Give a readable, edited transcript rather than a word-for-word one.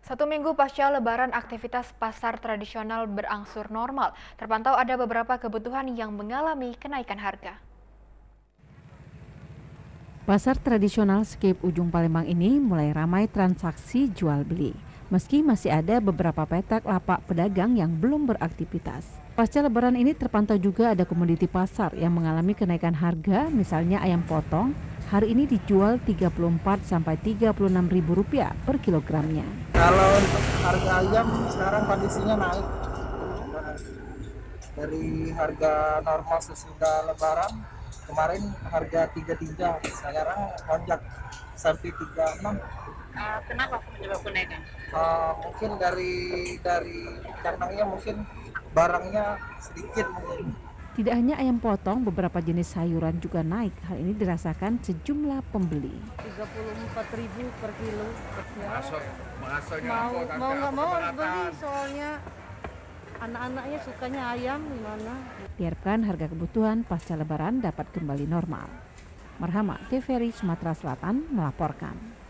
Satu minggu pasca Lebaran, aktivitas pasar tradisional berangsur normal. Terpantau ada beberapa kebutuhan yang mengalami kenaikan harga. Pasar tradisional Skip Ujung Palembang ini mulai ramai transaksi jual beli. Meski masih ada beberapa petak lapak pedagang yang belum beraktivitas. Pasca Lebaran ini terpantau juga ada komoditi pasar yang mengalami kenaikan harga, misalnya ayam potong. Hari ini dijual Rp34 sampai Rp36.000 per kilogramnya. Kalau untuk harga ayam sekarang kondisinya naik dari harga normal sesudah Lebaran kemarin harga 33, sekarang lonjak sampai 36. Kenapa penyebab kenaikan? Mungkin dari kandangnya mungkin barangnya sedikit mungkin. Tidak hanya ayam potong, beberapa jenis sayuran juga naik. Hal ini dirasakan sejumlah pembeli. 34.000 per kilo. Mau Nggak mau harus beli soalnya anak-anaknya sukanya ayam gimana. Diharapkan harga kebutuhan pasca Lebaran dapat kembali normal. Marhama, TVRI Sumatera Selatan melaporkan.